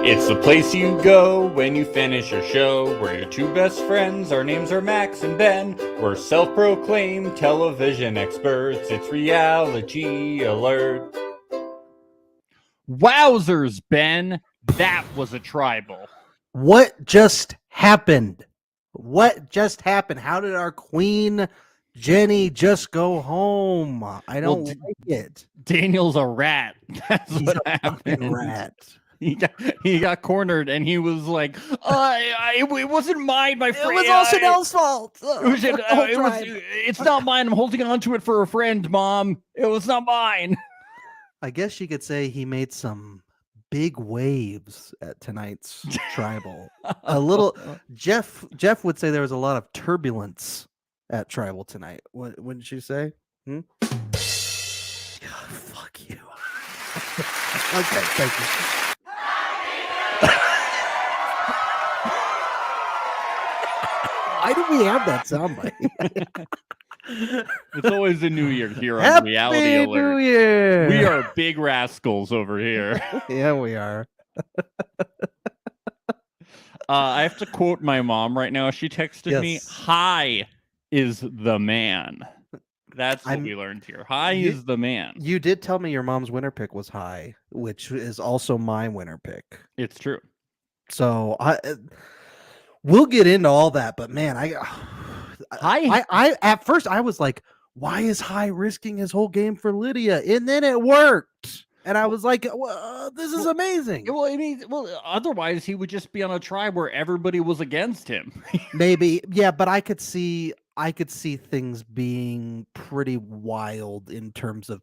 It's the place you go when you finish your show. We're your two best friends. Our names are Max and Ben. We're self-proclaimed television experts. It's Reality Alert. Wowzers, Ben. That was a tribal. What just happened? What just happened? How did our queen Jenny just go home? I don't like it. Daniel's a rat. That's He's what a happened. fucking rat. He got cornered, and he was like, "It wasn't mine, my friend. It was all Chanel's fault. It's not mine. I'm holding on to it for a friend, Mom. It was not mine." I guess you could say he made some big waves at tonight's tribal. A little Jeff would say there was a lot of turbulence at tribal tonight. Wouldn't you say? God, fuck you. Okay, thank you. Why do we have that soundbite? It's always a new year here on Happy Reality Alert. New Year. We are big rascals over here. Yeah, we are. I have to quote my mom right now. She texted me, Yes. "Hi is the man." That's what we learned here. Hi is the man. You did tell me your mom's winner pick was high, which is also my winner pick. It's true. So we'll get into all that, but man, I at first I was like, why is High risking his whole game for Lydia? And then it worked. And I was like, well, this is amazing. Well, I mean, otherwise he would just be on a tribe where everybody was against him. Maybe, yeah, but I could see things being pretty wild in terms of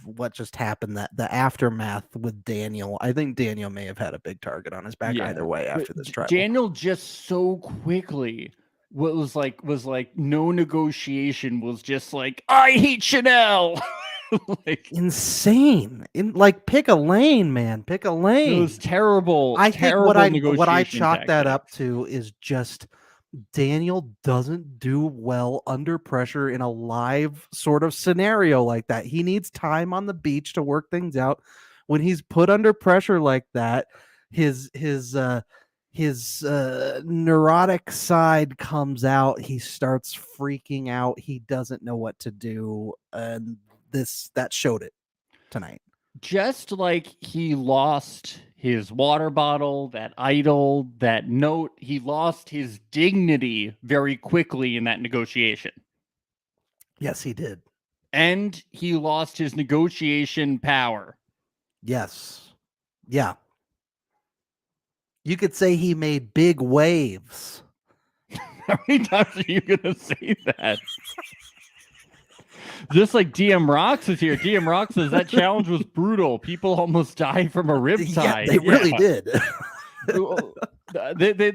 what just happened, that the aftermath with Daniel. I think Daniel may have had a big target on his back either way after this trial. Daniel just so quickly was like no negotiation, was just like, I hate Chanel. Like, insane. Pick a lane, man. Pick a lane. It was terrible. I think what I chalk that tactics. up to is just Daniel doesn't do well under pressure in a live sort of scenario like that. He needs time on the beach to work things out. When he's put under pressure like that, his neurotic side comes out. He starts freaking out. He doesn't know what to do, and that showed it tonight. Just like he lost his water bottle, that idol, that note, he lost his dignity very quickly in that negotiation. Yes, he did. And he lost his negotiation power. Yes. Yeah. You could say he made big waves. How many times are you going to say that? Just like DM Rocks is here. DM Rocks says that challenge was brutal. People almost died from a riptide. Yeah, they really did.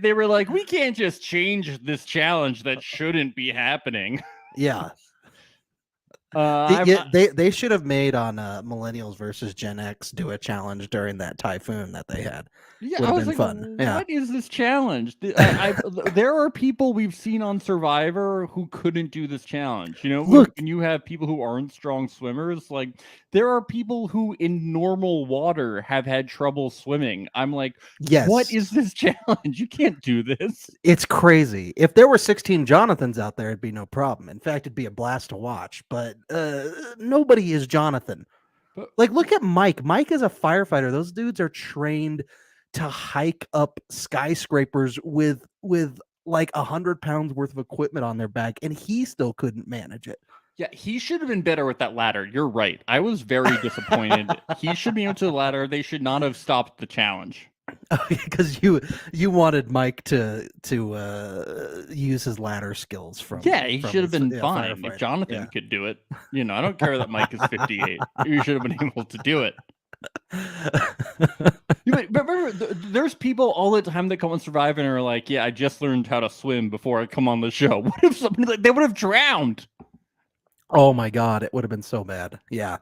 They were like, we can't just change this challenge that shouldn't be happening. Yeah. They should have made on Millennials versus Gen X do a challenge during that typhoon that they had. Yeah, would I have was been like, fun. Yeah. What is this challenge? There are people we've seen on Survivor who couldn't do this challenge. You know, Look, when you have people who aren't strong swimmers, like there are people who in normal water have had trouble swimming. I'm like, yes. What is this challenge? You can't do this. It's crazy. If there were 16 Jonathans out there, it'd be no problem. In fact, it'd be a blast to watch. But nobody is Jonathan. Like, look at Mike. Mike is a firefighter. Those dudes are trained to hike up skyscrapers with like 100 pounds worth of equipment on their back, and he still couldn't manage it. Yeah, he should have been better with that ladder. You're right. I was very disappointed. He should be into the ladder. They should not have stopped the challenge. Because you wanted Mike to use his ladder skills from. Yeah, he should have been fine if Jonathan Yeah. could do it. You know, I don't care that Mike is 58. You should have been able to do it. But remember, there's people all the time that come on Survivor and are like, "Yeah, I just learned how to swim before I come on the show." What if somebody they would have drowned? Oh my god, it would have been so bad. Yeah.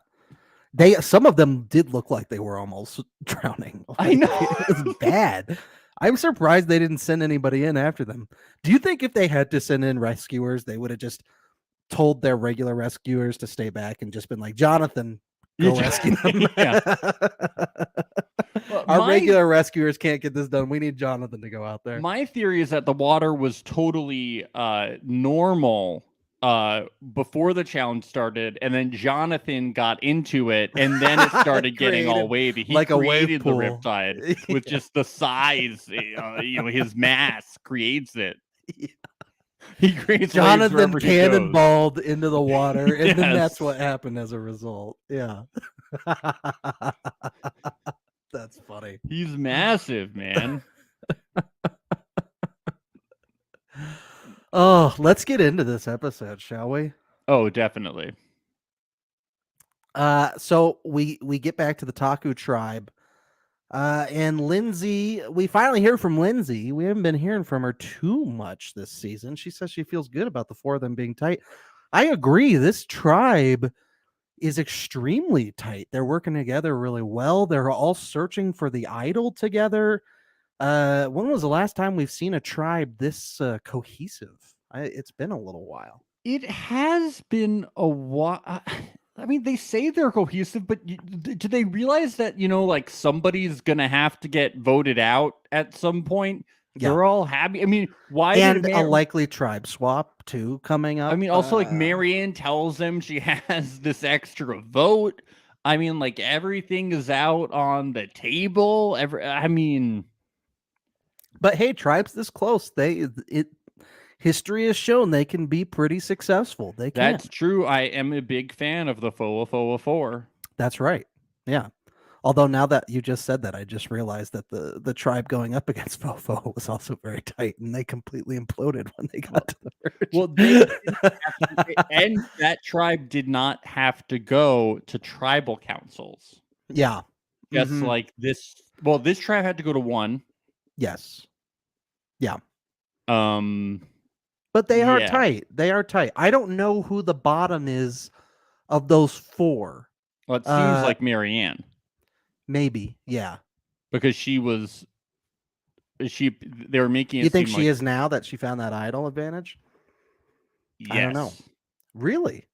Some of them did look like they were almost drowning. Like, I know. It was bad. I'm surprised they didn't send anybody in after them. Do you think if they had to send in rescuers, they would have just told their regular rescuers to stay back and just been like, Jonathan, go rescue them? Yeah. Well, Our regular rescuers can't get this done. We need Jonathan to go out there. My theory is that the water was totally normal before the challenge started, and then Jonathan got into it, and then it started getting all wavy. He like a wave created the pool. riptide with just the size, his mass creates it. Yeah. He creates Jonathan cannonballed into the water, and Yes. then that's what happened as a result. Yeah. That's funny. He's massive, man. Oh, let's get into this episode, shall we? Oh, definitely. So we get back to the Taku tribe. And Lindsay, we finally hear from Lindsay. We haven't been hearing from her too much this season. She says she feels good about the four of them being tight. I agree. This tribe is extremely tight. They're working together really well. They're all searching for the idol together. When was the last time we've seen a tribe this cohesive? It's been a little while. It has been a while. I mean, they say they're cohesive, but do they realize that, like somebody's going to have to get voted out at some point? Yeah. They're all happy. I mean, why? And a likely tribe swap too coming up. I mean, also like Marianne tells them she has this extra vote. I mean, like everything is out on the table. But hey, tribes this close, history has shown they can be pretty successful. That's true. I am a big fan of the Foa 4. That's right. Yeah. Although now that you just said that, I just realized that the tribe going up against Foa was also very tight, and they completely imploded when they got to the merge. Well, and that tribe did not have to go to tribal councils. Yeah. Just like this. Well, this tribe had to go to one. Yes. Yeah. But they are tight. They are tight. I don't know who the bottom is of those four. Well, it seems like Marianne. Maybe, yeah. Because they were making it. You think she is now that she found that idol advantage? Yes. I don't know. Really?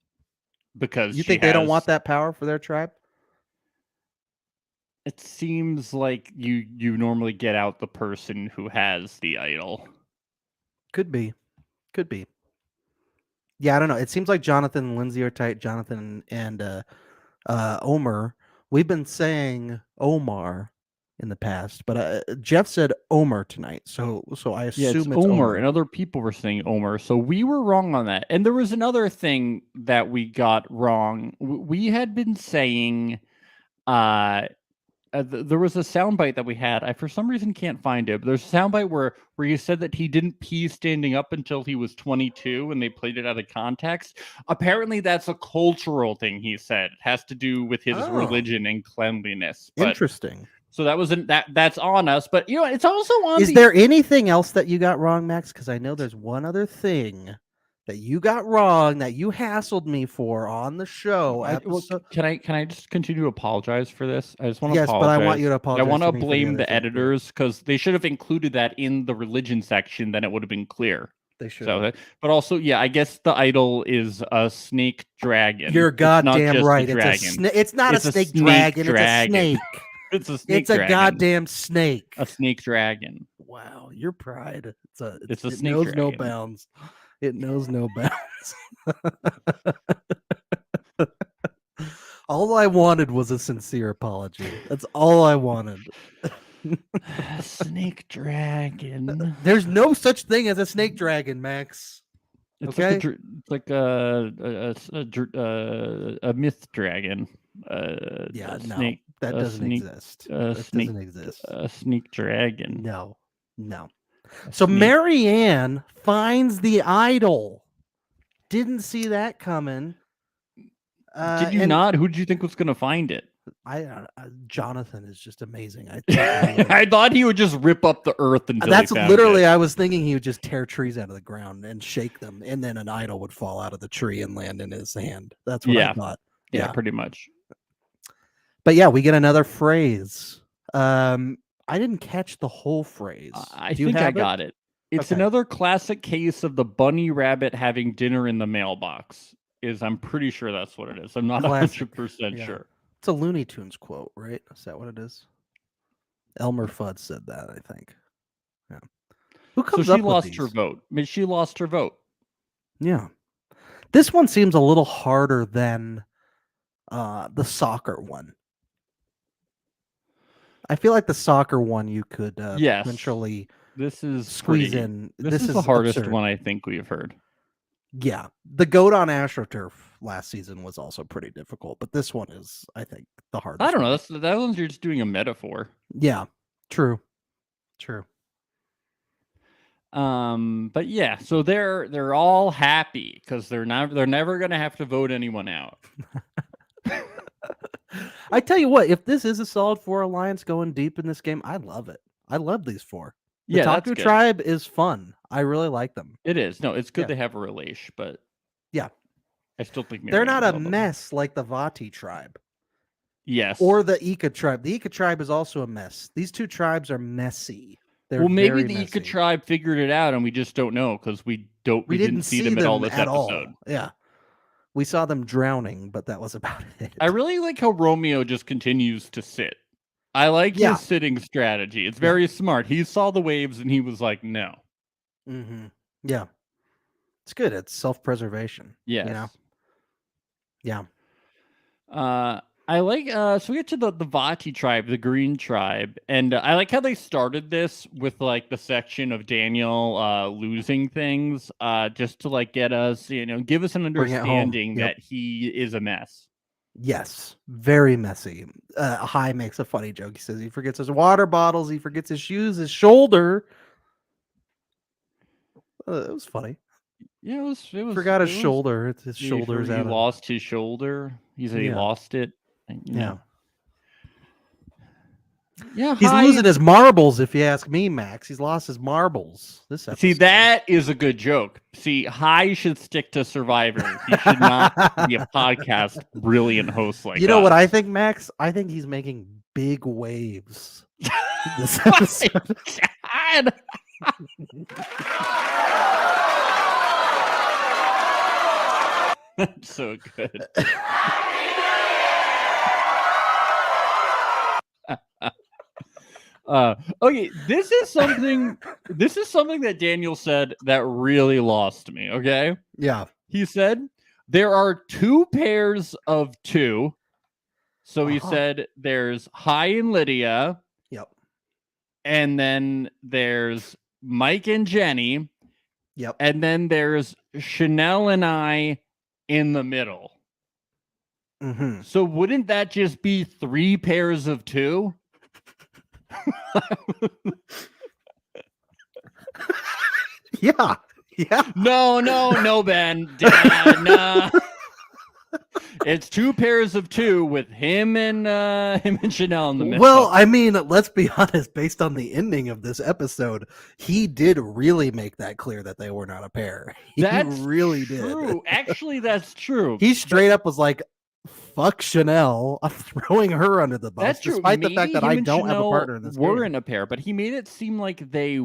Because you think they don't want that power for their tribe? It seems like you normally get out the person who has the idol. Could be. Yeah, I don't know. It seems like Jonathan and Lindsay are tight. Jonathan and Omar. We've been saying Omar in the past, but Jeff said Omar tonight, so I assume it's Omar. And other people were saying Omar, so we were wrong on that. And there was another thing that we got wrong. We had been saying, there was a soundbite that we had. I for some reason can't find it. But there's a soundbite where you said that he didn't pee standing up until he was 22, and they played it out of context. Apparently, that's a cultural thing. He said it has to do with his religion and cleanliness. But, interesting. So that wasn't that's on us. But it's also on. Is there anything else that you got wrong, Max? Because I know there's one other thing that you got wrong that you hassled me for on the show. Can I just continue to apologize for this? I just want to apologize. But I want you to apologize. I want to blame the editors because they should have included that in the religion section. Then it would have been clear. They should. But also, yeah, I guess the idol is a snake dragon. You're goddamn right. It's not a snake dragon. It's a snake. It's a snake. It's a goddamn snake. A snake dragon. Wow, your pride. It's a snake. It knows dragon. no bounds. It knows no bounds. All I wanted was a sincere apology. That's all I wanted. Snake dragon. There's no such thing as a snake dragon, Max. It's like a myth dragon. Snake. That doesn't exist. Doesn't exist. A snake dragon. No. So Marianne finds the idol. Didn't see that coming. Did you not? Who did you think was going to find it? Jonathan is just amazing. I thought he would just rip up the earth until that's literally. I was thinking he would just tear trees out of the ground and shake them, and then an idol would fall out of the tree and land in his hand. That's what I thought. Yeah, pretty much. But yeah, we get another phrase. I didn't catch the whole phrase. I think I got it. It's another classic case of the bunny rabbit having dinner in the mailbox. I'm pretty sure that's what it is. I'm not 100% sure. It's a Looney Tunes quote, right? Is that what it is? Elmer Fudd said that, I think. Yeah. Who So comes she up with lost her these? vote. I mean, she lost her vote. Yeah. This one seems a little harder than the soccer one. I feel like the soccer one you could Yes. potentially This is squeeze pretty- in. This is the hardest absurd. one I think we've heard. Yeah. The goat on AstroTurf last season was also pretty difficult, but this one is, I think, the hardest. I don't know. one. That one's you're just doing a metaphor. Yeah. True. But yeah, so they're all happy because they're never gonna have to vote anyone out. I tell you what, if this is a solid 4 alliance going deep in this game, I love it. I love these 4. The Yeah, Top that's 2 good. tribe is fun. I really like them. It is. No, it's good Yeah. they have a relation, but Yeah. I still think They're not a Miriam's above them. mess like the Vati tribe Yes. or the Ika tribe. The Ika tribe is also a mess. These 2 tribes are messy. They're well, maybe very the Ika messy. tribe figured it out, and we just don't know because we didn't see them at all this episode. Yeah. We saw them drowning, but that was about it. I really like how Romeo just continues to sit. I like Yeah. his sitting strategy. It's very smart. He saw the waves and he was like, "No." Mm-hmm. Yeah. It's good. It's self-preservation. Yes. You know? Yeah. I like so we get to the Vati tribe, the Green tribe, and I like how they started this with like the section of Daniel losing things, just to like get us, give us an Bring it home. understanding Yep. that he is a mess. Yes, very messy. High makes a funny joke. He says he forgets his water bottles, he forgets his shoes, his shoulder. It was funny. Yeah, it was. Forgot his it was- shoulder. It's his he shoulders he out. lost his shoulder. He said he Yeah. lost it. and, you Yeah. know. Yeah, He's Hai- losing his marbles, if you ask me, Max. He's lost his marbles. This episode. See, that is a good joke. See, Hai should stick to Survivor. He should not be a podcast brilliant host like you know what us. I think, Max? I think he's making big waves. This My episode. God. That's so good. Okay, this is something that Daniel said that really lost me, okay? Yeah. He said there are 2 pairs of 2. So he Uh-huh. said there's Hai and Lydia, Yep. and then there's Mike and Jenny, Yep. and then there's Chanel and I in the middle. Mm-hmm. So wouldn't that just be 3 pairs of 2? Yeah. Yeah. No, Ben. Nah. It's 2 pairs of 2 with him and Chanel in the middle. Well, I mean, let's be honest. Based on the ending of this episode, he did really make that clear that they were not a pair. He That's really true. Actually, that's true. did. He straight up was like, "Fuck Chanel! I'm throwing her under the bus." That's true. Despite the fact Maybe that I him and don't have a Chanel partner in this were game. in a pair, but he made it seem like they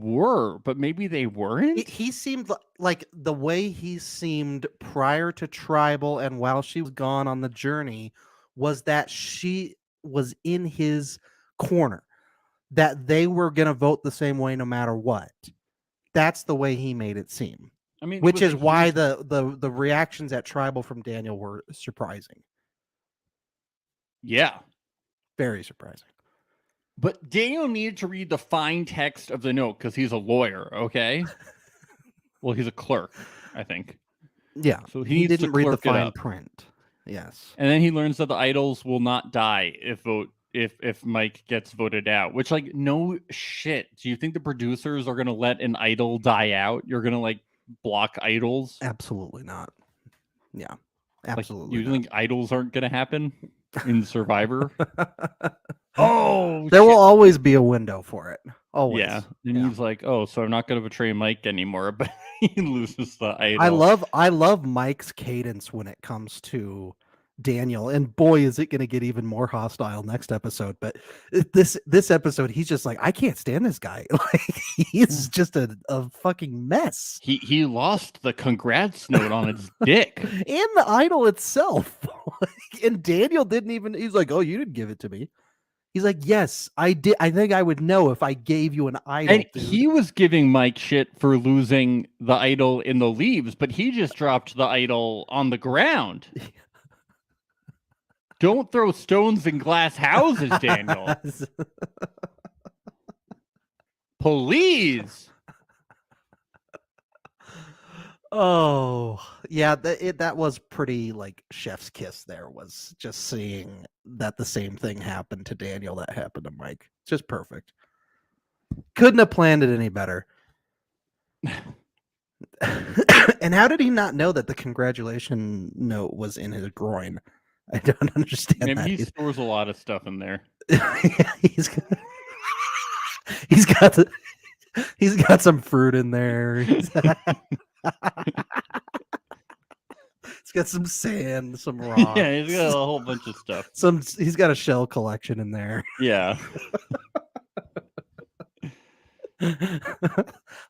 were, but maybe they weren't. He seemed like the way he seemed prior to Tribal and while she was gone on the journey was that she was in his corner, that they were going to vote the same way no matter what. That's the way he made it seem, I mean, it which was is a why huge- the reactions at Tribal from Daniel were surprising. yeah. Very surprising. But Daniel needed to read the fine text of the note because he's a lawyer, okay? Well, he's a clerk, I think. Yeah. So he He needs to didn't read the clerk it fine up. print. Yes. And then he learns that the idols will not die if Mike gets voted out. Which, like, no shit. Do you think the producers are gonna let an idol die out? You're gonna like block idols? Absolutely not. Yeah. Like, Absolutely. you not. think idols aren't gonna happen in Survivor? Oh, There will shit. always be a window for it. Always. Yeah. And Yeah. he's like, oh, so I'm not gonna betray Mike anymore, but he loses the idol. I love Mike's cadence when it comes to Daniel, and boy, is it going to get even more hostile next episode. But this episode, he's just like, I can't stand this guy. Like he's just a fucking mess. He lost the congrats note on his dick. And the idol itself. And Daniel didn't even. He's like, oh, you didn't give it to me. He's like, yes, I did. I think I would know if I gave you an idol. And dude. he was giving Mike shit for losing the idol in the leaves, but he just dropped the idol on the ground. Don't throw stones in glass houses, Daniel. Please. Oh, yeah, that was pretty like chef's kiss there, was just seeing that the same thing happened to Daniel that happened to Mike. Just perfect. Couldn't have planned it any better. And how did he not know that the congratulation note was in his groin? I don't understand. Maybe that he either. stores a lot of stuff in there. he's got some fruit in there. He's got some sand, some rocks. Yeah, he's got a whole bunch of stuff. He's got a shell collection in there. Yeah.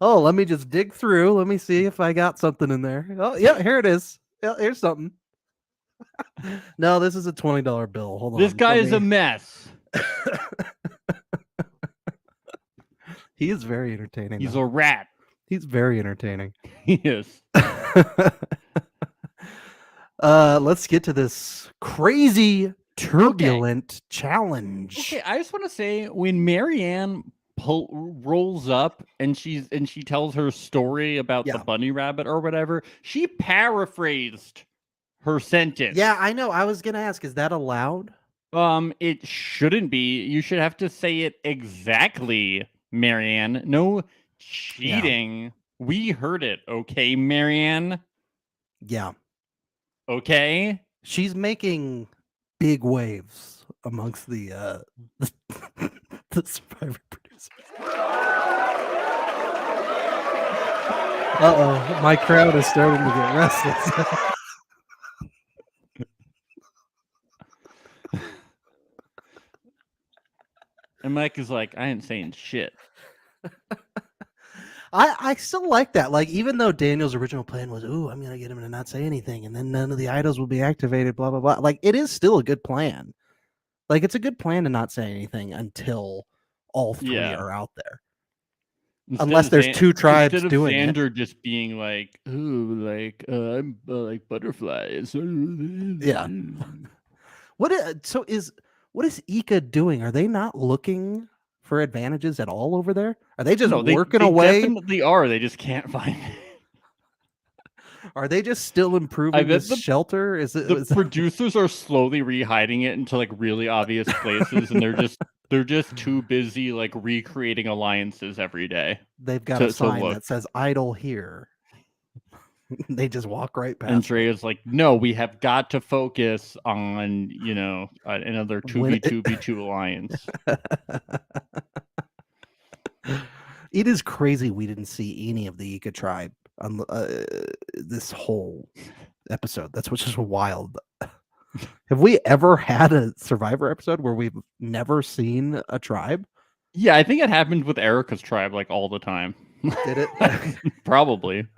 Oh, let me just dig through. Let me see if I got something in there. Oh, yeah, here it is. Yeah, here's something. No, this is a $20 bill. Hold on. This guy is a mess. He is very entertaining. He's though. a rat. He's very entertaining. He is. Let's get to this crazy, turbulent challenge. Okay, I just want to say when Marianne rolls up and she tells her story about the bunny rabbit or whatever, she paraphrased her sentence. Yeah, I know. I was gonna ask, is that allowed? It shouldn't be. You should have to say it exactly, Marianne. No cheating. Yeah. We heard it, okay, Marianne? Yeah. Okay? She's making big waves amongst the Survivor producers. Uh-oh, my crowd is starting to get restless. And Mike is like, I ain't saying shit. I still like that. Like, even though Daniel's original plan was, I'm going to get him to not say anything, and then none of the idols will be activated, blah, blah, blah. Like, it is still a good plan. Like, it's a good plan to not say anything until all three are out there. Unless there's two tribes doing it. Xander just being like, I'm like butterflies. Yeah. What is Ika doing? Are they not looking for advantages at all over there? Are they just working away? They definitely are. They just can't find it. Are they just still improving this shelter? The producers are slowly rehiding it into like really obvious places, and they're just too busy like recreating alliances every day. They've got a sign that says "idle here." They just walk right past. Andrea's like, no, we have got to focus on another 2v2v2 alliance. It is crazy we didn't see any of the Ika tribe on this whole episode. That's what's just wild. Have we ever had a Survivor episode where we've never seen a tribe? Yeah, I think it happened with Erica's tribe like all the time. Did it? Probably.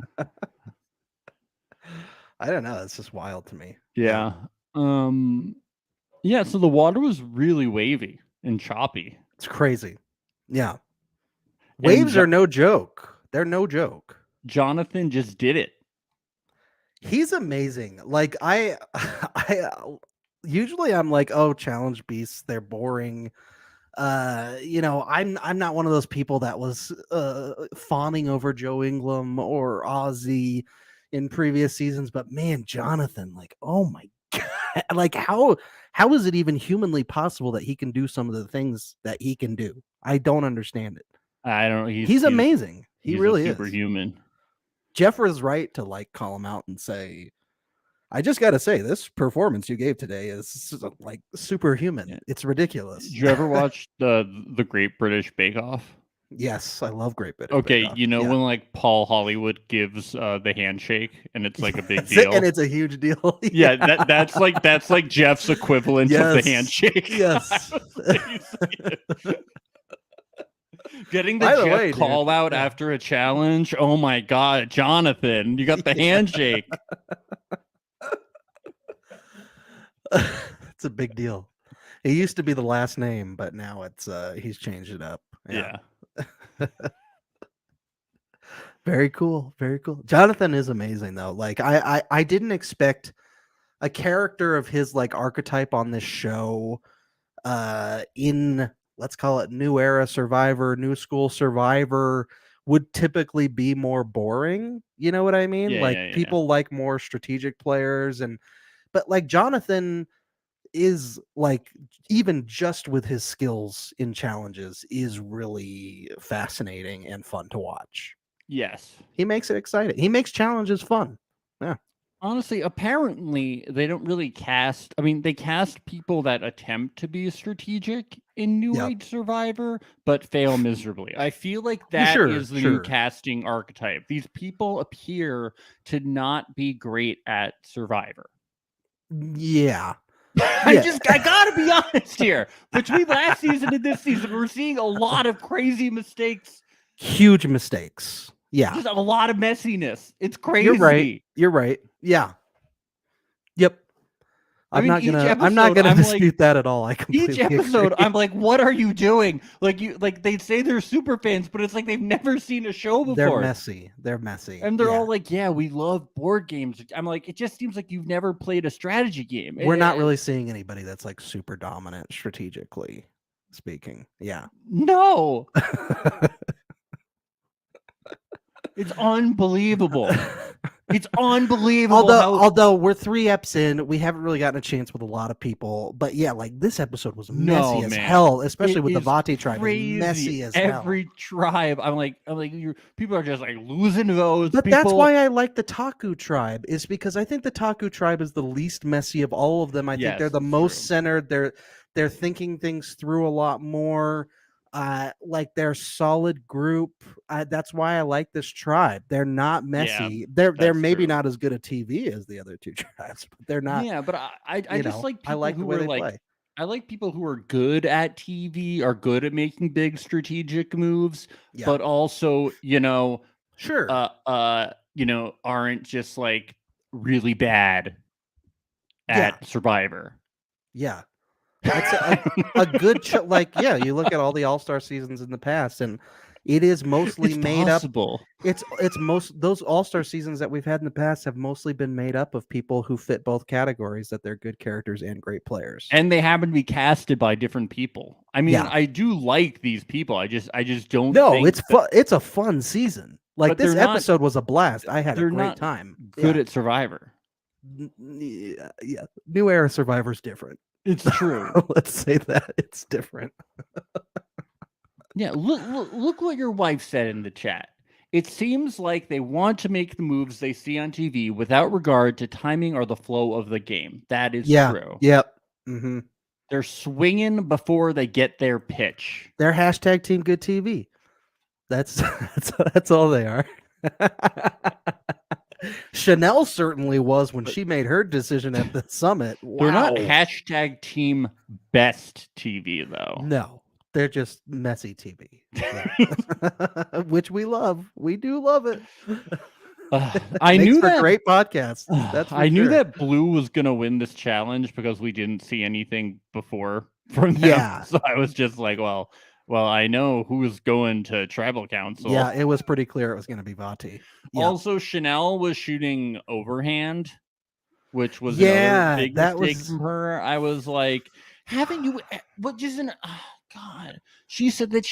I don't know. It's just wild to me. Yeah. Yeah, so the water was really wavy and choppy. It's crazy. Yeah. Waves are no joke. They're no joke. Jonathan just did it. He's amazing. Like I usually I'm like, oh, challenge beasts, they're boring. I'm not one of those people that was fawning over Joe Ingram or Ozzy in previous seasons, but man, Jonathan, like, oh my god, like how is it even humanly possible that he can do some of the things that he can do? I don't understand it. I don't know. He's amazing. He really is superhuman. Jeff was right to like call him out and say, I just got to say, this performance you gave today is like superhuman. Yeah. It's ridiculous. Did you ever watch the Great British Bake Off? Yes, I love Great British Bake Off. When like Paul Hollywood gives the handshake and it's like a big deal. And it's a huge deal. Yeah, that's like Jeff's equivalent of the handshake. Yes. Getting the Jeff call out after a challenge. Oh my god, Jonathan, you got the handshake. It's a big deal. It used to be the last name, but now it's he's changed it up. Yeah. Very cool. Very cool. Jonathan is amazing though. Like I didn't expect a character of his like archetype on this show in, let's call it, new era Survivor, new school Survivor, would typically be more boring. You know what I mean? Yeah, Like yeah, yeah. people like more strategic players, but like Jonathan is like, even just with his skills in challenges, is really fascinating and fun to watch. Yes. He makes it exciting. He makes challenges fun. Honestly, apparently they don't really cast. I mean, they cast people that attempt to be strategic in New Yep. Age Survivor, but fail miserably. I feel like that is the new casting archetype. These people appear to not be great at Survivor. Yeah. I gotta be honest here. Between last season and this season, we're seeing a lot of crazy mistakes. Huge mistakes. Yeah. Just a lot of messiness. It's crazy. You're right. Yeah. Yep. I'm not gonna dispute that at all. I completely each episode, agree. I'm like, what are you doing? Like they say they're super fans, but it's like they've never seen a show before. They're messy. And they're all like, yeah, we love board games. I'm like, it just seems like you've never played a strategy game. We're not really seeing anybody that's like super dominant strategically speaking. Yeah. No. It's unbelievable. It's unbelievable. Although we're 3 eps in, we haven't really gotten a chance with a lot of people. But yeah, like this episode was messy as hell, especially with the Vati tribe. Messy as hell. Every tribe, I'm like, people are just like losing votes. But that's why I like the Taku tribe, is because I think the Taku tribe is the least messy of all of them. I think they're the most centered. They're thinking things through a lot more. Like they're solid group. That's why I like this tribe. They're not messy. They're maybe not as good at TV as the other 2 tribes, but they're not. Yeah, but I just like people I like the way they play. I like people who are good at TV, are good at making big strategic moves, but also, aren't just like really bad at Survivor. Yeah. That's a good you look at all the All-Star seasons in the past, and it is mostly made up. It's those All-Star seasons that we've had in the past have mostly been made up of people who fit both categories, that they're good characters and great players. And they happen to be casted by different people. I mean, I do like these people. I just don't think it's a fun season. Like this episode was a blast. I had a great time. Good at Survivor. Yeah. New era Survivor's different. It's true. Let's say that it's different. Yeah, look what your wife said in the chat. It seems like they want to make the moves they see on TV without regard to timing or the flow of the game. That is true. Yep. Mm-hmm. They're swinging before they get their pitch. They're hashtag Team Good TV. That's all they are. Chanel certainly was when she made her decision at the summit. Wow. They're not hashtag Team Best TV though. No, they're just messy TV, which we love. We do love it. I knew that great podcast. I knew that Blue was gonna win this challenge because we didn't see anything before from them. Yeah, so I was just like, well, I know who's going to tribal council. Yeah, it was pretty clear it was going to be Vati. Yeah. Also, Chanel was shooting overhand, which was another big mistake from her. I was like, haven't you? What just an? Oh, God, she said that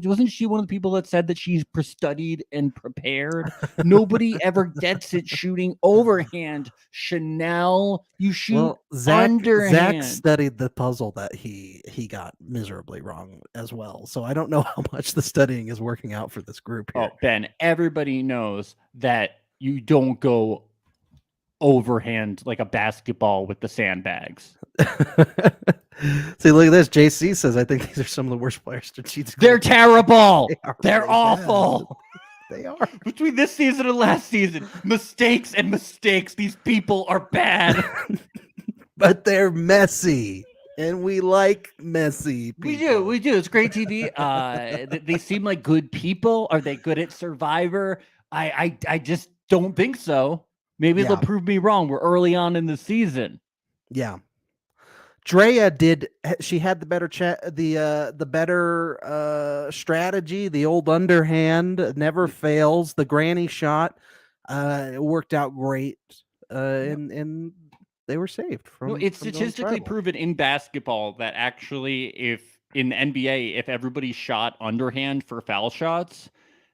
wasn't she one of the people that said that she's studied and prepared? Nobody ever gets it shooting overhand. Chanel, you shoot underhand. Zach studied the puzzle that he got miserably wrong as well. So I don't know how much the studying is working out for this group here. Oh, Ben, everybody knows that you don't go overhand like a basketball with the sandbags. See, look at this. JC says, I think these are some of the worst players strategically. They're terrible. They're awful. They are. Between this season and last season, mistakes and mistakes. These people are bad. But they're messy. And we like messy people. We do. It's great TV. They seem like good people. Are they good at Survivor? I just don't think so. Maybe they'll prove me wrong. We're early on in the season. Yeah. Drea did. She had the better the better strategy. The old underhand never fails. The granny shot it worked out great, and they were saved from. No, it's from going statistically tribal. proven in basketball that actually, if in the NBA, if everybody shot underhand for foul shots,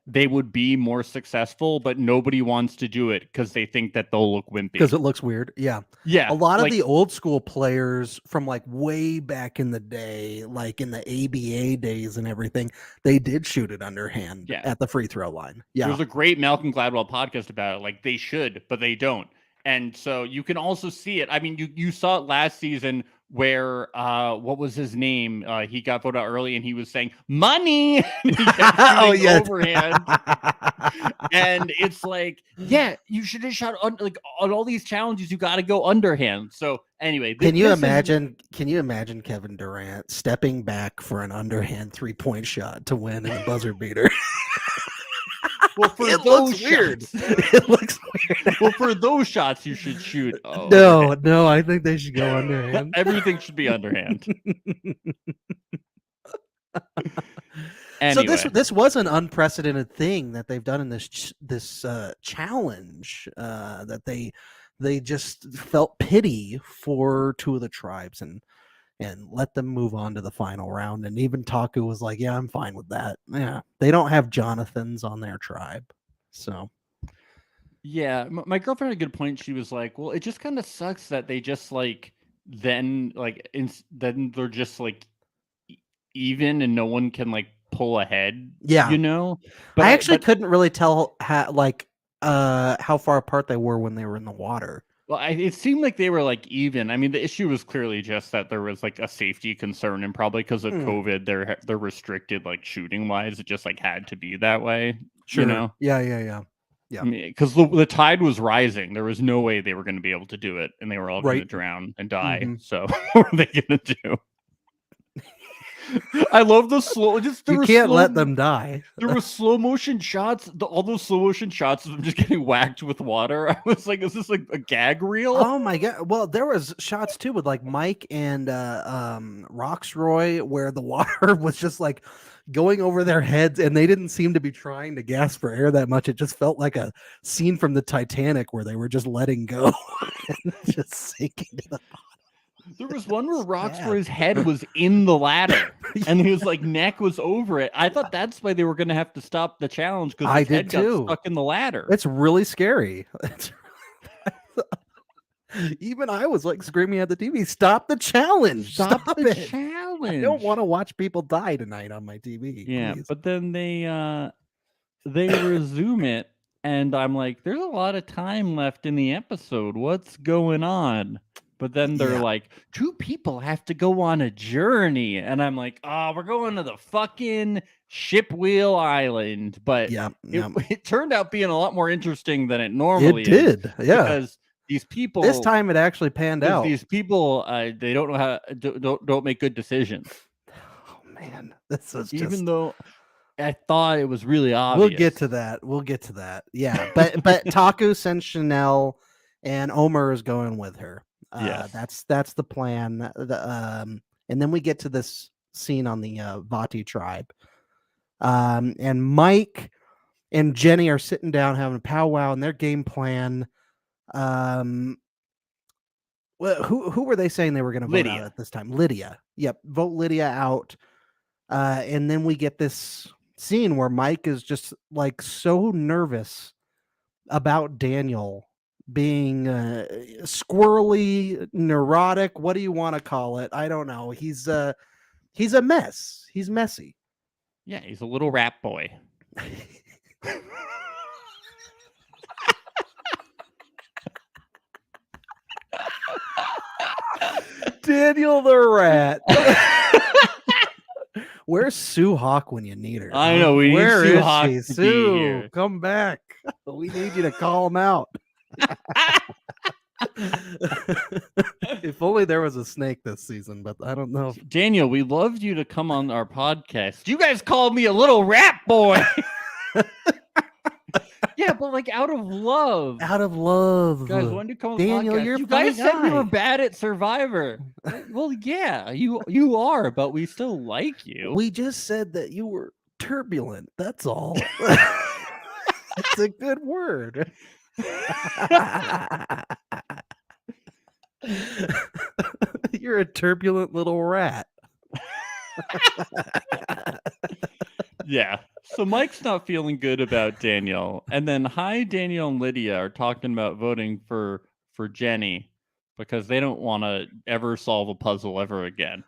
they would be more successful. But nobody wants to do it because they think that they'll look wimpy. Because it looks weird. Yeah. Yeah, A lot of like- the old school players from like way back in the day, like in the ABA days and everything, they did shoot it underhand at the free throw line. Yeah. There's a great Malcolm Gladwell podcast about it. Like they should, but they don't. And so you can also see it. I mean, you saw it last season where what was his name? He got voted out early and he was saying money. And he kept shooting overhand. And it's like, yeah, you should have shot like on all these challenges. You got to go underhand. So anyway, can you imagine? Can you imagine Kevin Durant stepping back for an underhand 3-point shot to win in a buzzer beater? Well, for it those looks weird. shots, It looks weird. well, for those shots, you should shoot. Oh, No, I think they should go underhand. Everything should be underhand. So this was an unprecedented thing that they've done in this challenge. That they just felt pity for two of the tribes and let them move on to the final round. And even Taku was like, "Yeah, I'm fine with that." Yeah, they don't have Jonathans on their tribe, so. Yeah, my girlfriend had a good point. She was like, "Well, it just kind of sucks that they just like then they're just like even and no one can like pull ahead." Yeah, you know. But I actually couldn't really tell how far apart they were when they were in the water. Well, it seemed like they were like even. I mean, the issue was clearly just that there was like a safety concern, and probably because of COVID, they're restricted like shooting wise. It just like had to be that way. Sure. You know? Yeah. Because the tide was rising. There was no way they were going to be able to do it, and they were all going to drown and die. Mm-hmm. So what were they going to do? I love the slow. You can't let them die. There were slow motion shots. All those slow motion shots of them just getting whacked with water. I was like, "Is this like a gag reel?" Oh my god! Well, there was shots too with like Mike and Roxroy where the water was just like going over their heads, and they didn't seem to be trying to gasp for air that much. It just felt like a scene from the Titanic where they were just letting go and just sinking to the bottom. There was one where Roxroy's head was in the ladder and his like neck was over it. I thought that's why they were going to have to stop the challenge because his head got stuck in the ladder. It's really scary. Even I was like screaming at the TV, "Stop the challenge! Stop the it. challenge! I don't want to watch people die tonight on my TV." Yeah, please. but then they resume it, and I'm like, "There's a lot of time left in the episode. What's going on?" But then they're like, 2 people have to go on a journey. And I'm like, "Oh, we're going to the fucking Shipwheel Island." But it turned out being a lot more interesting than it normally is. It did, yeah. Because these people... This time it actually panned out. These people, they don't know how... Don't make good decisions. Oh, man. This is Even though... I thought it was really obvious. We'll get to that. Yeah. But Taku sends Chanel and Omer is going with her. That's the plan. And then we get to this scene on the Vati tribe. And Mike and Jenny are sitting down having a powwow and their game plan. Well, who were they saying they were going to vote out at this time? Lydia. Yep. Vote Lydia out. And then we get this scene where Mike is just like so nervous about Daniel being squirrely, neurotic. What do you want to call it? I don't know. He's a mess. He's messy. Yeah, he's a little rat boy. Daniel the rat. Where's Sue Hawk when you need her? I know. Where Sue is Hawk she? Sue, come back. We need you to call him out. If only there was a snake this season, but I don't know. Daniel, we loved you to come on our podcast. You guys called me a little rat boy. Yeah, but like out of love. Out of love. Guys, when you come on the Daniel, podcast, you're a you guys funny said we were guy. bad at Survivor. Well, yeah, you are, but we still like you. We just said that you were turbulent. That's all. It's a good word. You're a turbulent little rat. Yeah. So Mike's not feeling good about Daniel, and then Daniel and Lydia are talking about voting for Jenny because they don't want to ever solve a puzzle ever again.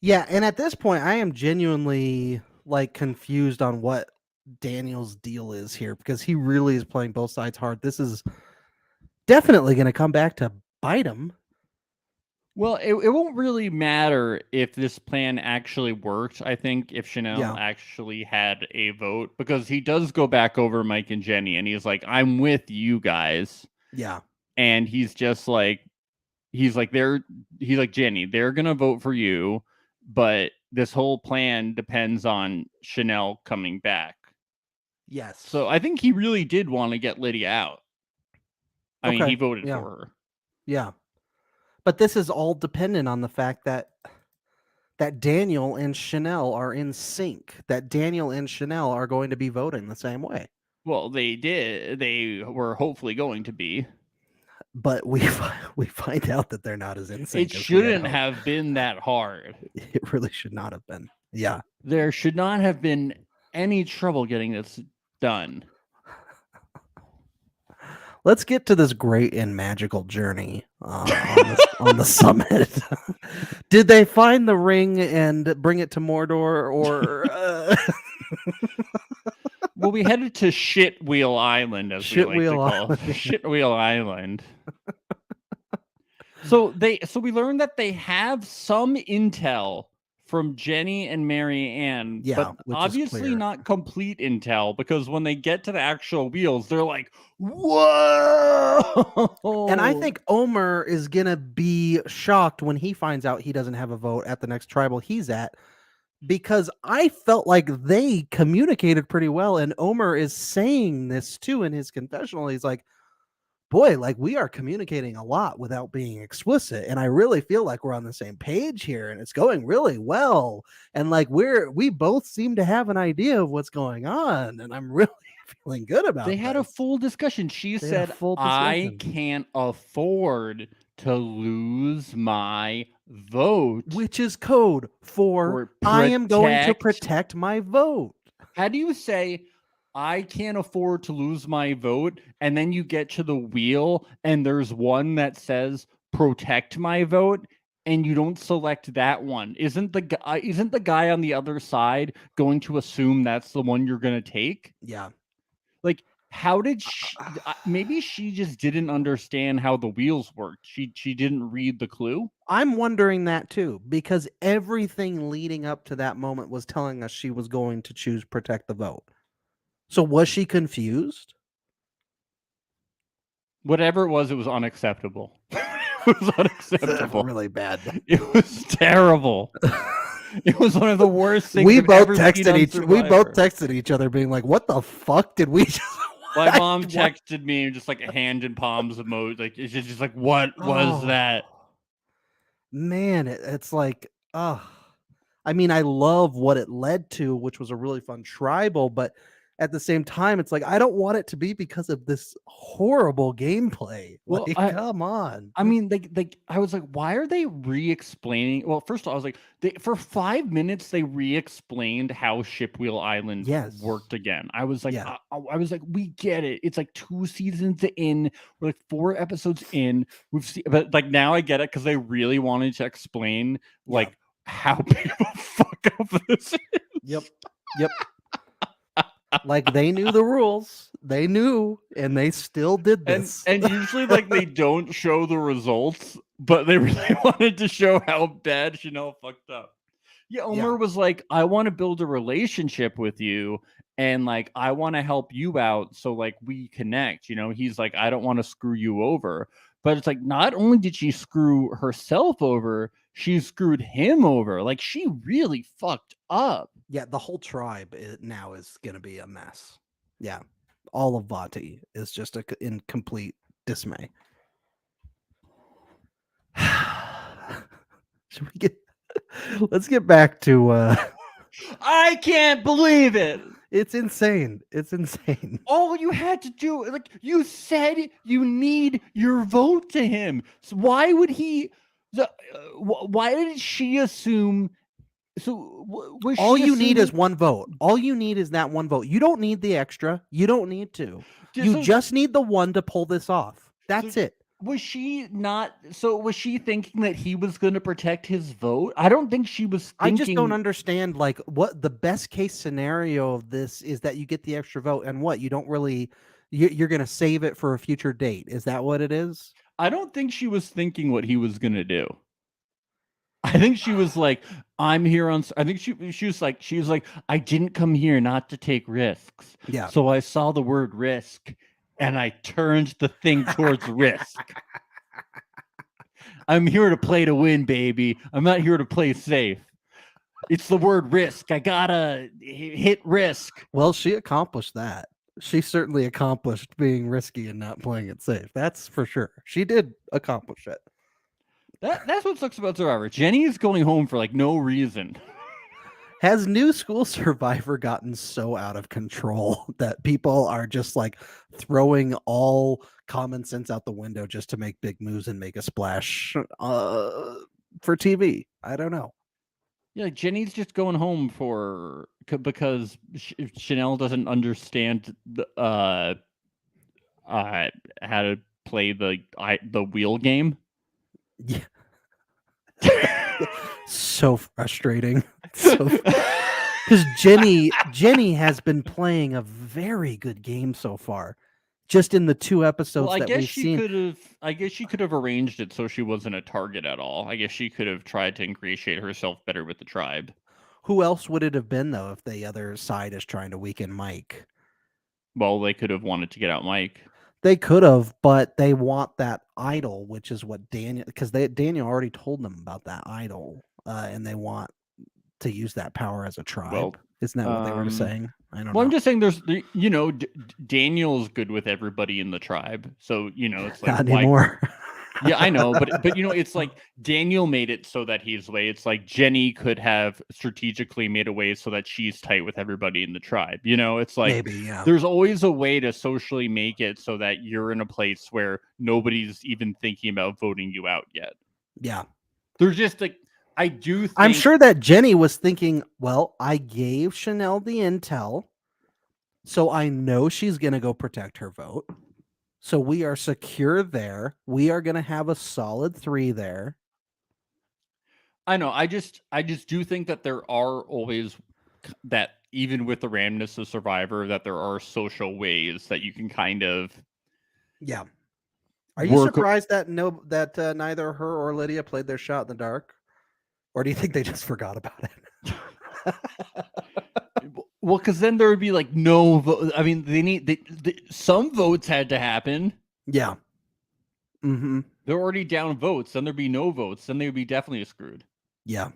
Yeah, and at this point, I am genuinely like confused on what Daniel's deal is here because he really is playing both sides hard. This is definitely going to come back to bite him. Well, it won't really matter if this plan actually worked. I think if Chanel actually had a vote, because he does go back over Mike and Jenny and he's like, I'm with you guys. Yeah. And he's like, Jenny, they're going to vote for you, but this whole plan depends on Chanel coming back. Yes. So I think he really did want to get Lydia out. I mean, he voted for her. Yeah. But this is all dependent on the fact that Daniel and Chanel are in sync, that Daniel and Chanel are going to be voting the same way. Well, they did. They were hopefully going to be. But we find out that they're not as in sync. It shouldn't have been that hard. It really should not have been. Yeah. There should not have been any trouble getting this done. Let's get to this great and magical journey on the summit. Did they find the ring and bring it to Mordor, or? Well, we headed to Shit Wheel Island, as we like to call it. Shit Wheel Island. So we learned that they have some intel from Jenny and Mary Ann, but obviously not complete intel, because when they get to the actual wheels, they're like, whoa! And I think Omer is going to be shocked when he finds out he doesn't have a vote at the next tribal he's at, because I felt like they communicated pretty well, and Omer is saying this too in his confessional. He's like, boy, like we are communicating a lot without being explicit. And I really feel like we're on the same page here and it's going really well. And like we both seem to have an idea of what's going on. And I'm really feeling good about it. They had a full discussion. She said, I can't afford to lose my vote. Which is code for I am going to protect my vote. How do you say, I can't afford to lose my vote, and then you get to the wheel and there's one that says protect my vote, and you don't select that one? Isn't the guy on the other side going to assume that's the one you're going to take? Yeah. Like, how did she, maybe she just didn't understand how the wheels worked. She didn't read the clue. I'm wondering that too, because everything leading up to that moment was telling us she was going to choose protect the vote. So was she confused? Whatever it was unacceptable. It was unacceptable. Really bad. It was terrible. It was one of the worst things. We both texted each other being like, what the fuck did we just My mom texted me just like a hand in palms emoji. Like it's just like, what was that? Man, it's like, I mean, I love what it led to, which was a really fun tribal, but at the same time, it's like, I don't want it to be because of this horrible gameplay. Well, like, come on. I mean, like I was like, why are they re-explaining? Well, first of all, I was like, for 5 minutes, they re-explained how Shipwheel Island worked again. I was like, I was like, we get it. It's like 2 seasons in, we're like 4 episodes in. We've seen, but like now I get it because they really wanted to explain like how big of a fuck up this is. Yep. Like they knew the rules, they knew, and they still did this. And usually, like they don't show the results, but they really wanted to show how bad Chanel fucked up. Yeah, Omer was like, "I want to build a relationship with you, and like I want to help you out, so like we connect." You know, he's like, "I don't want to screw you over," but it's like not only did she screw herself over, she screwed him over. Like she really fucked up. Yeah, the whole tribe now is going to be a mess. Yeah, all of Vati is just in complete dismay. Should we get? Let's get back to. I can't believe it. It's insane. It's insane. All you had to do, like you said, you need your vote to him. So why would he? Why did she assume? So was All she you need is assuming- one vote. All you need is that one vote. You don't need the extra. You don't need to. You so- just need the one to pull this off. That's it. Was she not? So was she thinking that he was going to protect his vote? I don't think she was. I just don't thinking- understand. Like, what the best case scenario of this is that you get the extra vote, and what you don't really. You're going to save it for a future date. Is that what it is? I don't think she was thinking what he was going to do. I think she was like, I'm here on. I think she was like, I didn't come here not to take risks. Yeah. So I saw the word risk and I turned the thing towards risk. I'm here to play to win, baby. I'm not here to play safe. It's the word risk. I gotta hit risk. Well, she accomplished that. She certainly accomplished being risky and not playing it safe. That's for sure. She did accomplish it. That's what sucks about Survivor. Jenny is going home for like no reason. Has New School Survivor gotten so out of control that people are just like throwing all common sense out the window just to make big moves and make a splash for TV? I don't know. Yeah, Jenny's just going home because Chanel doesn't understand how to play the wheel game. Yeah. So frustrating. So because Jenny has been playing a very good game so far. Just in the 2 episodes Well, I that guess we've seen. I guess she could have arranged it so she wasn't a target at all. I guess she could have tried to ingratiate herself better with the tribe. Who else would it have been though if the other side is trying to weaken Mike? Well, they could have wanted to get out Mike. They could have, but they want that idol, which is what Daniel, because Daniel already told them about that idol, and they want to use that power as a tribe. Well, Isn't that what they were saying? I don't know. Well, I'm just saying Daniel's good with everybody in the tribe. So, it's like Not anymore. Yeah, I know, but it's like Daniel made it so that he's way. It's like Jenny could have strategically made a way so that she's tight with everybody in the tribe. It's like Maybe, yeah. There's always a way to socially make it so that you're in a place where nobody's even thinking about voting you out yet. Yeah. There's just like I do think I'm sure that Jenny was thinking, well, I gave Chanel the intel, so I know she's going to go protect her vote. So we are secure there. We are going to have a solid 3 there. I know. I just do think that there are always that even with the randomness of Survivor, that there are social ways that you can kind of. Yeah. Are you surprised that neither her or Lydia played their shot in the dark? Or do you think they just forgot about it? Well, because then there would be like no vote. I mean, some votes had to happen. Yeah. Mm-hmm. They're already down votes. Then there'd be no votes. Then they would be definitely screwed. Yeah.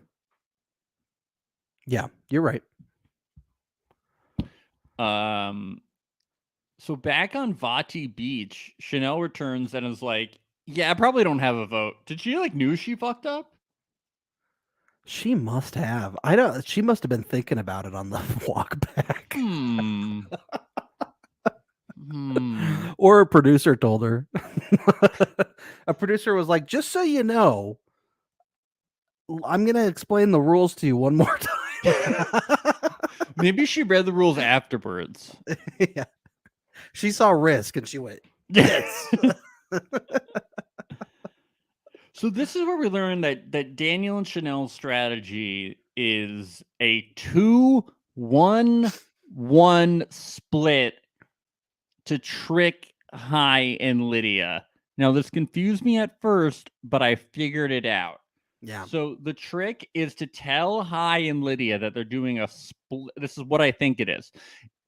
Yeah, you're right. So back on Vati Beach, Chanel returns and is like, "Yeah, I probably don't have a vote." Did she knew she fucked up? She must have. She must have been thinking about it on the walk back. Or a producer told her. A producer was like, just so you know, I'm going to explain the rules to you one more time. Maybe she read the rules afterwards. Yeah. She saw risk and she went, yes. So this is where we learn that Daniel and Chanel's strategy is a 2-1-1 split to trick Hai and Lydia. Now this confused me at first, but I figured it out. Yeah. So the trick is to tell Hai and Lydia that they're doing a split. This is what I think it is.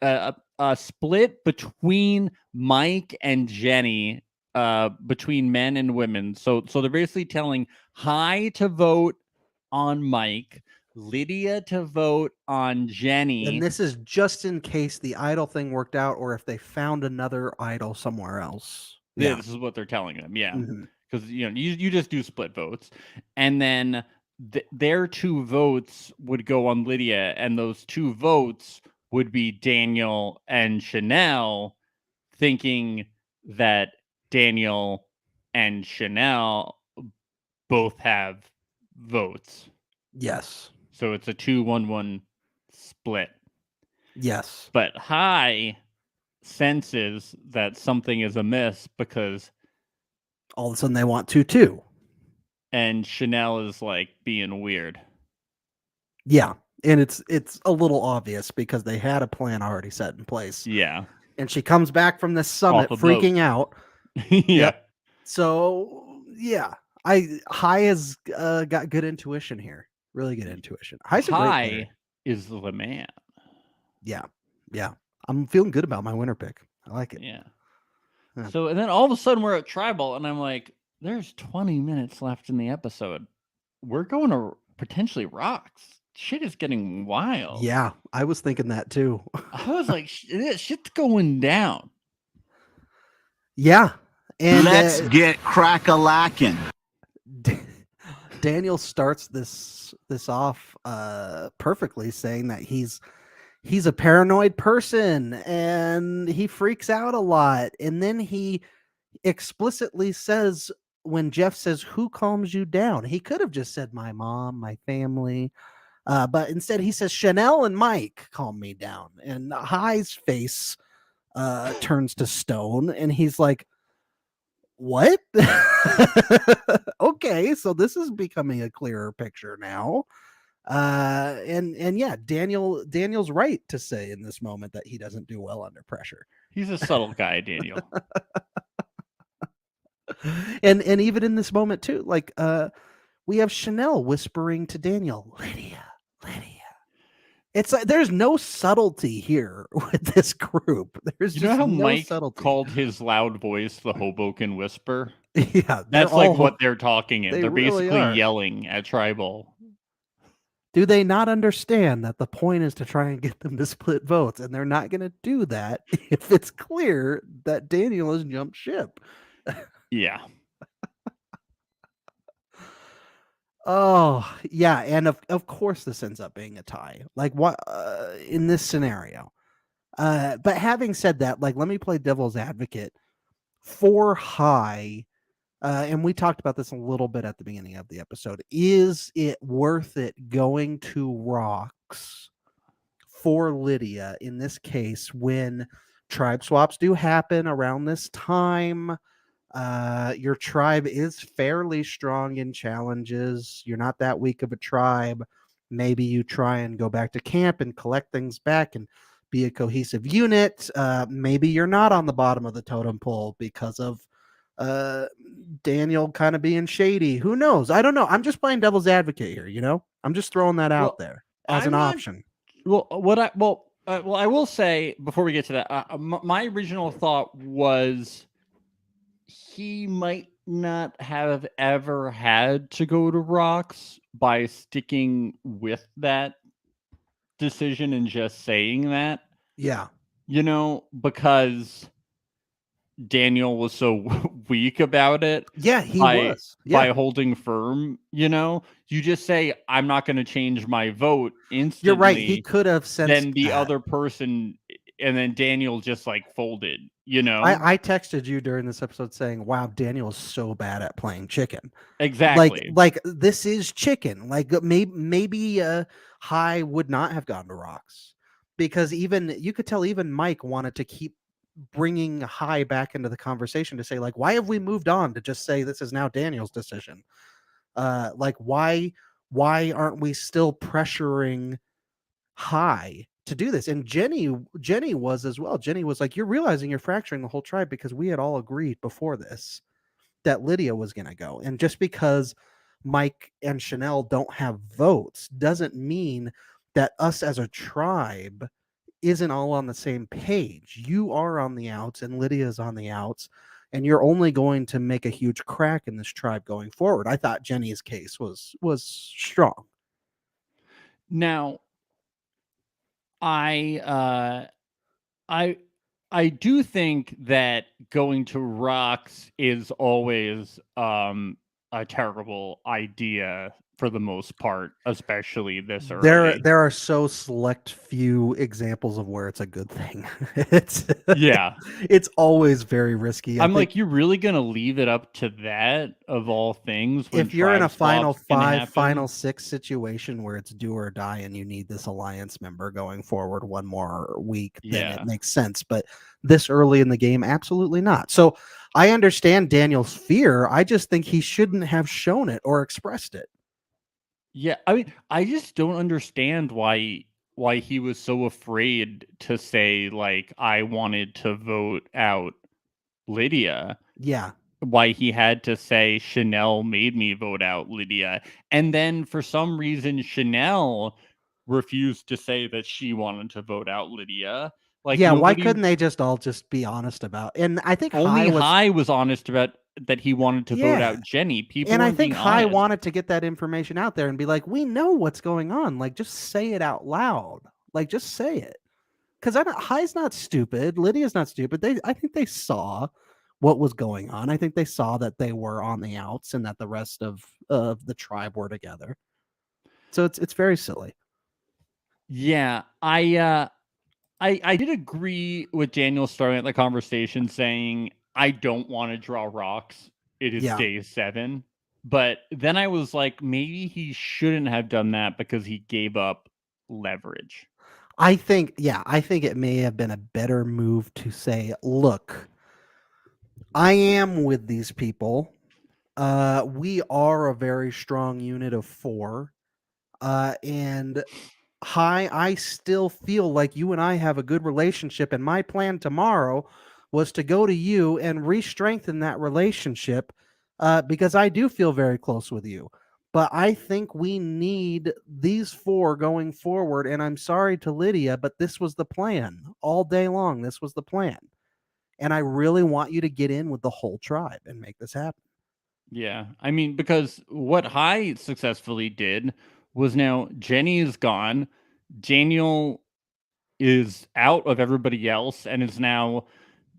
A split between Mike and Jenny. Between men and women. So they're basically telling Hai to vote on Mike, Lydia to vote on Jenny. And this is just in case the idol thing worked out, or if they found another idol somewhere else. Yeah, this is what they're telling them. Yeah, Mhm. because you just do split votes, and then their 2 votes would go on Lydia, and those 2 votes would be Daniel and Chanel, thinking that Daniel and Chanel both have votes. Yes. So it's a 2-1-1 split. Yes. But Hai senses that something is amiss because All of a sudden they want 2-2. and Chanel is like being weird. Yeah. And it's a little obvious because they had a plan already set in place. Yeah. And she comes back from this summit a boat. freaking out. Yeah. Yep. So yeah, Hai has got good intuition here. Really good intuition. Hai's a great player. Hai is the man. Yeah. Yeah. I'm feeling good about my winner pick. I like it. Yeah. Yeah. So, and then all of a sudden we're at Tribal, and I'm like, there's 20 minutes left in the episode. We're going to potentially Rocks. Shit is getting wild. Yeah, I was thinking that too. I was like, shit's going down. Yeah. And let's get crack-a-lackin'. Daniel starts this off perfectly, saying that he's a paranoid person and he freaks out a lot. And then he explicitly says, when Jeff says, "Who calms you down?" He could have just said, "My mom, my family." But instead he says, "Chanel and Mike calm me down." And Hai's face turns to stone and he's like, "What?" Okay, so this is becoming a clearer picture now. And yeah, Daniel's right to say in this moment that he doesn't do well under pressure. He's a subtle guy, Daniel. and even in this moment too, like we have Chanel whispering to Daniel, Lydia. It's like there's no subtlety here with this group. There's You know just how no Mike subtlety. called his loud voice the Hoboken Whisper? Yeah, That's like what they're talking in. they They're really basically are. yelling at Tribal. Do they not understand that the point is to try and get them to split votes, and they're not going to do that if it's clear that Daniel has jumped ship? Yeah. Oh, yeah, and of course this ends up being a tie. Like what in this scenario? But having said that, like let me play devil's advocate for Hai. And we talked about this a little bit at the beginning of the episode. Is it worth it going to Rocks for Lydia in this case when tribe swaps do happen around this time? Your tribe is fairly strong in challenges. You're not that weak of a tribe. Maybe you try and go back to camp and collect things back and be a cohesive unit. Maybe you're not on the bottom of the totem pole because of Daniel kind of being shady. Who knows? I don't know. I'm just playing devil's advocate here, you know? I'm just throwing that out there as an option. Well, I will say before we get to that, my original thought was he might not have ever had to go to Rocks by sticking with that decision and just saying that. Yeah. You know, because Daniel was so weak about it. Yeah, he was. Yeah. By holding firm, you know, you just say, I'm not going to change my vote instantly. You're right. He could have sensed then the that. other person, and then Daniel just like folded, you know? I texted you during this episode saying, wow, Daniel is so bad at playing chicken. Exactly. Like this is chicken. Like maybe Hai would not have gone to Rocks because even you could tell even Mike wanted to keep bringing Hai back into the conversation to say like, why have we moved on to just say this is now Daniel's decision? Like why aren't we still pressuring Hai to do this? And Jenny was as well. Jenny was like, you're realizing you're fracturing the whole tribe because we had all agreed before this that Lydia was going to go. And just because Mike and Chanel don't have votes doesn't mean that us as a tribe isn't all on the same page. You are on the outs and Lydia's on the outs, and you're only going to make a huge crack in this tribe going forward. I thought Jenny's case was strong. Now, I I do think that going to rocks is always a terrible idea for the most part, especially this early. There are so select few examples of where it's a good thing. It's Yeah. it's always very risky. I I'm think like, you're really gonna leave it up to that of all things when if you're in a tribe final swap's gonna 5, happen? final 6 situation where it's do or die and you need this alliance member going forward one more week, then Yeah. it makes sense. But this early in the game, absolutely not. So I understand Daniel's fear. I just think he shouldn't have shown it or expressed it. Yeah, I mean, I just don't understand why he was so afraid to say like I wanted to vote out Lydia. Yeah. Why he had to say Chanel made me vote out Lydia. And then for some reason Chanel refused to say that she wanted to vote out Lydia. Like Yeah, why nobody couldn't they just all just be honest about? And I think only was High was honest about that he wanted to vote yeah. out Jenny. People And I weren't think being High honest. wanted to get that information out there and be like, "We know what's going on. Like, just say it out loud. Like, just say it." Because High's not stupid. Lydia's not stupid. I think they saw what was going on. I think they saw that they were on the outs and that the rest of the tribe were together. So it's very silly. Yeah, I did agree with Daniel starting the conversation saying I don't want to draw rocks. It is Yeah. day 7. But then I was like, maybe he shouldn't have done that because he gave up leverage. I think it may have been a better move to say, "Look, I am with these people. We are a very strong unit of 4. And High, I still feel like you and I have a good relationship, and my plan tomorrow was to go to you and re-strengthen that relationship because I do feel very close with you. But I think we need these 4 going forward. And I'm sorry to Lydia, but this was the plan all day long. This was the plan. And I really want you to get in with the whole tribe and make this happen." Yeah. I mean, because what High successfully did was now Jenny is gone. Daniel is out of everybody else and is now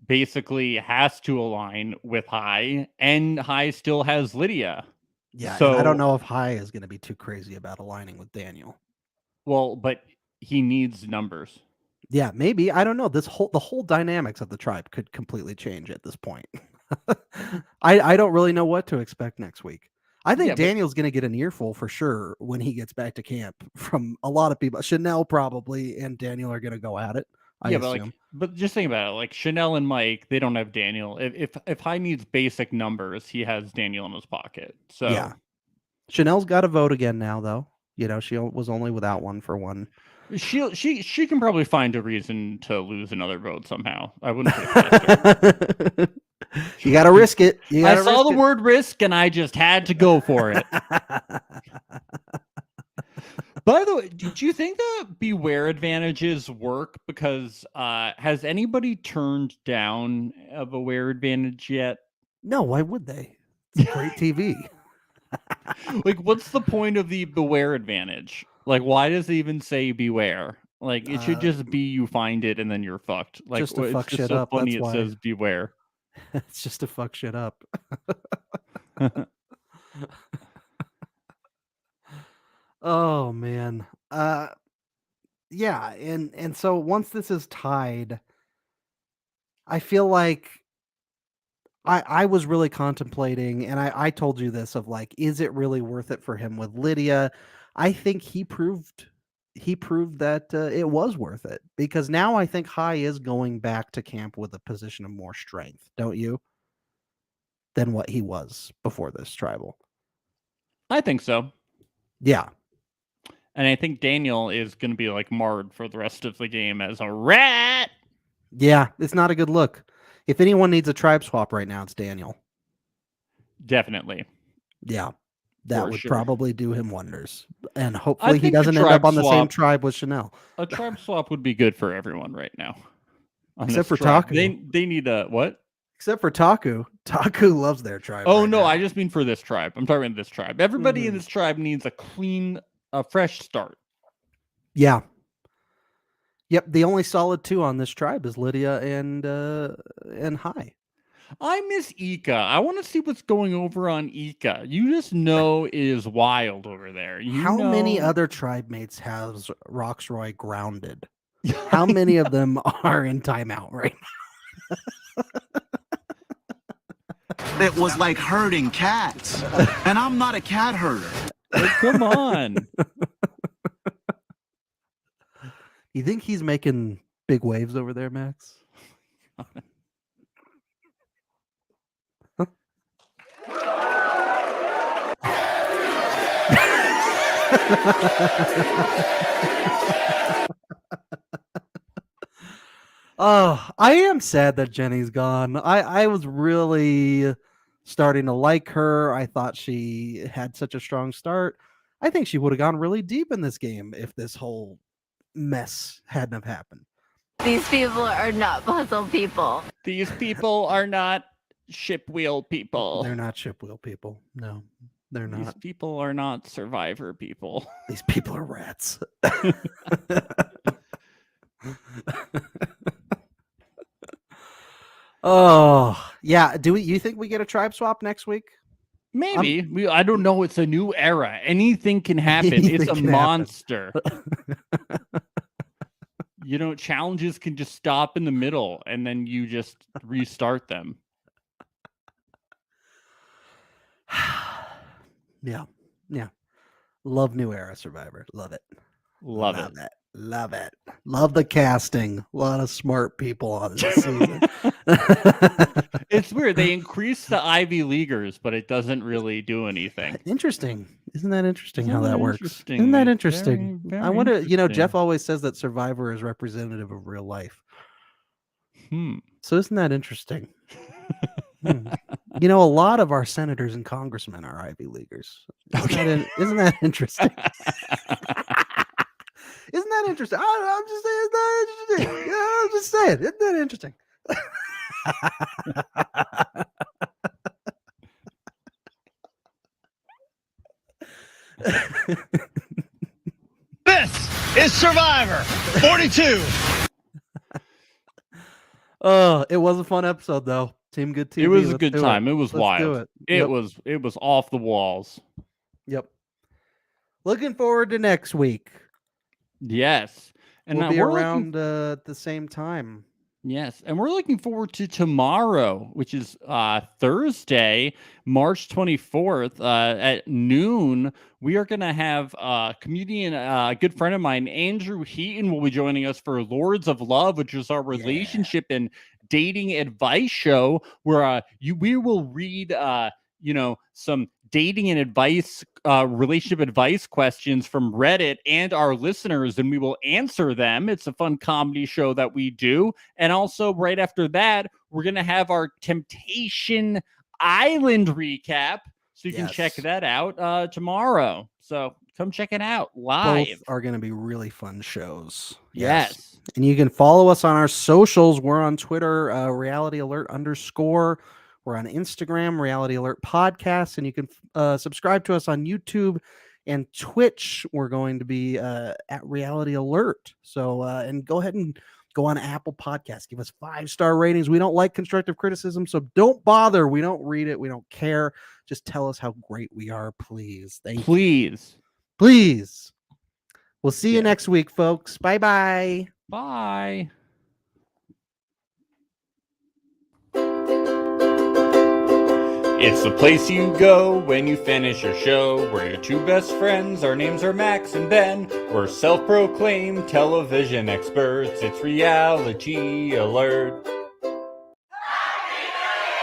basically has to align with High, and High still has Lydia. Yeah, and I don't So, know if High is going to be too crazy about aligning with Daniel. well, but he needs numbers. Yeah, maybe. I don't know. The whole dynamics of the tribe could completely change at this point. I don't really know what to expect next week. I think Yeah, but Daniel's going to get an earful for sure when he gets back to camp from a lot of people. Chanel probably and Daniel are going to go at it, I yeah, but like, assume. but just think about it. Like Chanel and Mike, they don't have Daniel. If High needs basic numbers, he has Daniel in his pocket. So Yeah. Chanel's got a vote again now, though. You know, she was only without one for one. she can probably find a reason to lose another vote somehow. I wouldn't put it past her. You got to risk it. You I gotta saw risk the it. word risk and I just had to go for it. By the way, do you think the beware advantages work? Because has anybody turned down a beware advantage yet? No, why would they? It's great TV. Like, what's the point of the beware advantage? Like, why does it even say beware? Like, it should just be you find it and then you're fucked. Like, Just to it's fuck just shit so up, funny that's it why. says beware. It's just to fuck shit up. Oh man. Yeah, and so once this is tied, I feel like I was really contemplating, and I told you this of like, is it really worth it for him with Lydia? I think he proved that it was worth it because now I think High is going back to camp with a position of more strength, don't you? Than what he was before this tribal. I think so. Yeah. And I think Daniel is going to be like marred for the rest of the game as a rat. Yeah, it's not a good look. If anyone needs a tribe swap right now, it's Daniel. Definitely. Yeah. That For would sure. probably do him wonders. And hopefully he think a doesn't end tribe up on the same swap- tribe with Chanel. A tribe swap would be good for everyone right now. on Except this for tribe. Taku. They need a what? Except for Taku. Taku loves their tribe. Oh right no, now. I just mean for this tribe. I'm talking about this tribe. Everybody in this tribe needs a clean, a fresh start. Yeah. Yep. The only solid 2 on this tribe is Lydia and Hai. I miss Ika. I want to see what's going over on Ika. You just know it is wild over there. How many other tribe mates has Roxroy grounded? How many of them are in timeout right now? It was like herding cats. And I'm not a cat herder. Come on. You think he's making big waves over there, Max? Oh, I am sad that Jenny's gone. I was really starting to like her. I thought she had such a strong start. I think she would have gone really deep in this game if this whole mess hadn't have happened. These people are not puzzle people. These people are not ship wheel people. They're not ship wheel people. No, they're These not. people are not survivor people. These people are rats. Oh, yeah. You think we get a tribe swap next week? Maybe. I don't know. It's a new era. Anything can happen. Anything It's a can happen. monster. Challenges can just stop in the middle and then you just restart them. Yeah. Love new era Survivor. Love it. Love it. Love it. Love the casting. A lot of smart people on this season. It's weird. They increase the Ivy Leaguers, but it doesn't really do anything. Interesting. Isn't that interesting how Very that works? interesting. Isn't that Very, interesting? very I wonder, interesting. Jeff always says that Survivor is representative of real life. Hmm. So isn't that interesting? A lot of our senators and congressmen are Ivy Leaguers. Isn't that interesting? Isn't that interesting? I'm just saying, isn't that interesting? Yeah, I'm just saying, isn't that interesting? This is Survivor 42. It was a fun episode though. Team Good TV. It was a let's good do time. It was Let's do wild. it. It Yep. was off the walls. Yep. Looking forward to next week. Yes. And We'll be we're around at the same time. Yes, and we're looking forward to tomorrow, which is Thursday, March 24th at noon. We are going to have a comedian, a good friend of mine, Andrew Heaton, will be joining us for Lords of Love, which is our relationship and dating advice show, where we will read, some dating and advice, relationship advice questions from Reddit and our listeners, and we will answer them. It's a fun comedy show that we do. And also right after that, we're going to have our Temptation Island recap. So you can check that out tomorrow. So come check it out live. Both are going to be really fun shows. Yes. And you can follow us on our socials. We're on Twitter, @RealityAlert_. We're on Instagram, Reality Alert Podcast, and you can subscribe to us on YouTube and Twitch. We're going to be at Reality Alert. So, and go ahead and go on Apple Podcasts. Give us 5-star ratings. We don't like constructive criticism, so don't bother. We don't read it. We don't care. Just tell us how great we are, please. Thank you. Please. We'll see you next week, folks. Bye-bye. Bye. It's the place you go when you finish your show. We're your two best friends. Our names are Max and Ben. We're self-proclaimed television experts. It's Reality Alert.